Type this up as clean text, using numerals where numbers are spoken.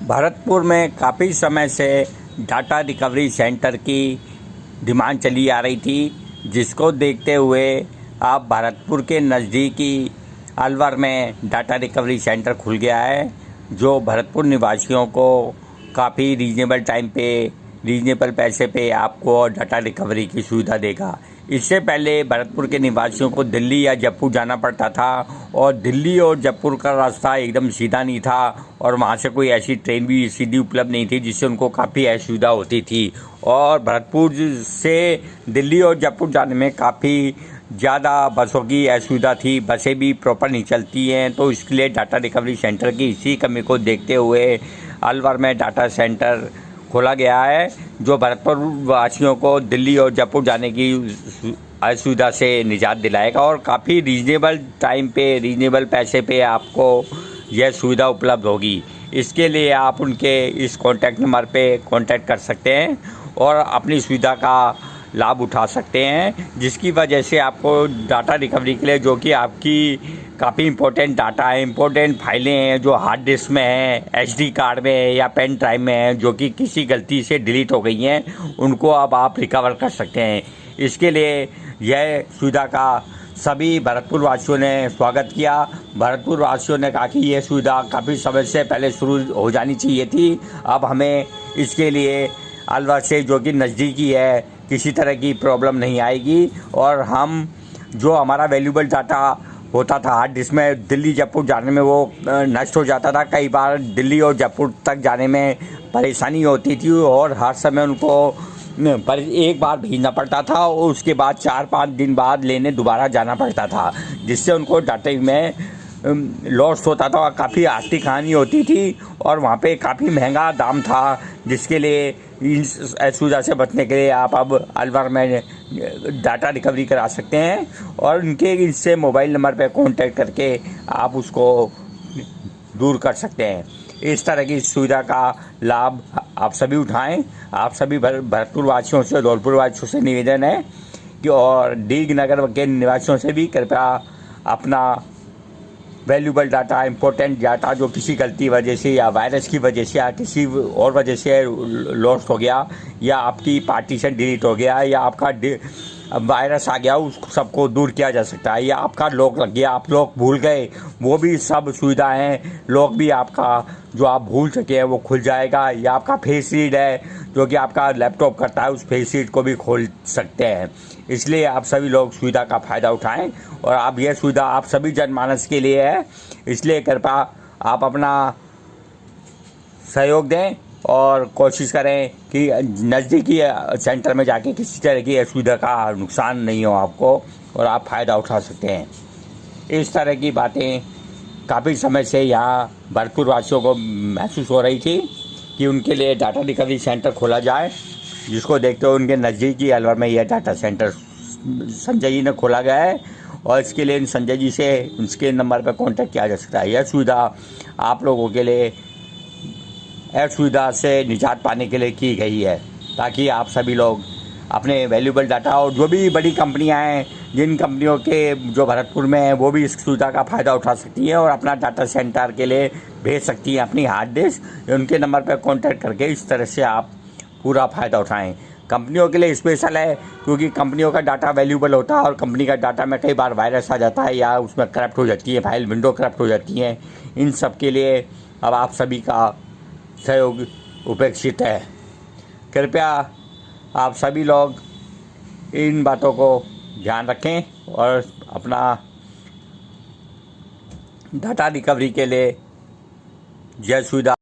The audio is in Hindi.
भरतपुर में काफ़ी समय से डाटा रिकवरी सेंटर की डिमांड चली आ रही थी, जिसको देखते हुए अब भरतपुर के नज़दीकी अलवर में डाटा रिकवरी सेंटर खुल गया है, जो भरतपुर निवासियों को काफ़ी रीजनेबल टाइम पे रीजनेबल पैसे पे आपको डाटा रिकवरी की सुविधा देगा। इससे पहले भरतपुर के निवासियों को दिल्ली या जयपुर जाना पड़ता था और दिल्ली और जयपुर का रास्ता एकदम सीधा नहीं था और वहाँ से कोई ऐसी ट्रेन भी सीधी उपलब्ध नहीं थी जिससे उनको काफ़ी असुविधा होती थी। और भरतपुर से दिल्ली और जयपुर जाने में काफ़ी ज़्यादा बसों की असुविधा थी, बसें भी प्रॉपर नहीं चलती हैं। तो इसके लिए डाटा रिकवरी सेंटर की इसी कमी को देखते हुए अलवर में डाटा सेंटर खोला गया है, जो भरतपुर वासियों को दिल्ली और जयपुर जाने की असुविधा से निजात दिलाएगा और काफ़ी रीजनेबल टाइम पे रीजनेबल पैसे पे आपको यह सुविधा उपलब्ध होगी। इसके लिए आप उनके इस कॉन्टैक्ट नंबर पे कॉन्टैक्ट कर सकते हैं और अपनी सुविधा का लाभ उठा सकते हैं, जिसकी वजह से आपको डाटा रिकवरी के लिए, जो कि आपकी काफ़ी इंपॉर्टेंट डाटा है, इंपॉर्टेंट फाइलें हैं जो हार्ड डिस्क में हैं, एसडी कार्ड में है या पेन ड्राइव में है, जो कि किसी गलती से डिलीट हो गई हैं, उनको अब आप रिकवर कर सकते हैं। इसके लिए यह सुविधा का सभी भरतपुर वासियों ने स्वागत किया। भरतपुर वासियों ने कहा कि यह सुविधा काफ़ी समय से पहले शुरू हो जानी चाहिए थी। अब हमें इसके लिए अलवर से, जो कि नज़दीकी है, किसी तरह की प्रॉब्लम नहीं आएगी और हम जो हमारा वैल्यूबल डाटा होता था हार्ड डिस्क में, दिल्ली जयपुर जाने में वो नष्ट हो जाता था। कई बार दिल्ली और जयपुर तक जाने में परेशानी होती थी और हर समय उनको पर एक बार भेजना पड़ता था और उसके बाद 4-5 दिन बाद लेने दोबारा जाना पड़ता था, जिससे उनको डाटे में लॉस होता था और काफ़ी आर्थिक हानि होती थी और वहाँ पे काफ़ी महंगा दाम था। जिसके लिए इस सुविधा से बचने के लिए आप अब अलवर में डाटा रिकवरी करा सकते हैं और उनके इससे मोबाइल नंबर पे कांटेक्ट करके आप उसको दूर कर सकते हैं। इस तरह की सुविधा का लाभ आप सभी उठाएं। आप सभी भरतपुर वासियों से, धौलपुर वासियों से निवेदन है कि और दीर्घ नगर के निवासियों से भी कृपया अपना वैल्यूबल डाटा, इंपॉर्टेंट डाटा जो किसी गलती वजह से या वायरस की वजह से या किसी और वजह से लॉस्ट हो गया या आपकी पार्टीशन डिलीट हो गया या आपका वायरस आ गया, उस सबको दूर किया जा सकता है। या आपका लॉक लग गया, आप लॉक भूल गए, वो भी सब सुविधाएं, लॉक भी आपका जो आप भूल सके हैं वो खुल जाएगा। या आपका फेस रीड है जो कि आपका लैपटॉप करता है, उस फेस रीड को भी खोल सकते हैं। इसलिए आप सभी लोग सुविधा का फ़ायदा उठाएं और आप यह सुविधा आप सभी जनमानस के लिए है, इसलिए कृपया आप अपना सहयोग दें और कोशिश करें कि नज़दीकी सेंटर में जाके किसी तरह की सुविधा का नुकसान नहीं हो आपको और आप फ़ायदा उठा सकते हैं। इस तरह की बातें काफ़ी समय से यहाँ भरतपुर वासियों को महसूस हो रही थी कि उनके लिए डाटा रिकवरी सेंटर खोला जाए, जिसको देखते हुए उनके नज़दीकी अलवर में यह डाटा सेंटर संजय जी ने खोला गया है और इसके लिए संजय जी से उसके नंबर पर कांटेक्ट किया जा सकता है। यह सुविधा आप लोगों के लिए सुविधा से निजात पाने के लिए की गई है, ताकि आप सभी लोग अपने वैल्यूबल डाटा, और जो भी बड़ी कंपनियां हैं, जिन कंपनियों के जो भरतपुर में हैं, वो भी इस सुविधा का फ़ायदा उठा सकती हैं और अपना डाटा सेंटर के लिए भेज सकती हैं अपनी हार्ड डिस्क। उनके नंबर पर कांटेक्ट करके इस तरह से आप पूरा फ़ायदा उठाएं। कंपनियों के लिए स्पेशल है क्योंकि कंपनियों का डाटा वैल्यूबल होता है और कंपनी का डाटा में कई बार वायरस आ जाता है या उसमें करप्ट हो जाती है, फाइल विंडो करप्ट हो जाती है। इन सब के लिए अब आप सभी का सहयोग उपेक्षित है। कृपया आप सभी लोग इन बातों को ध्यान रखें और अपना डाटा रिकवरी के लिए यह सुविधा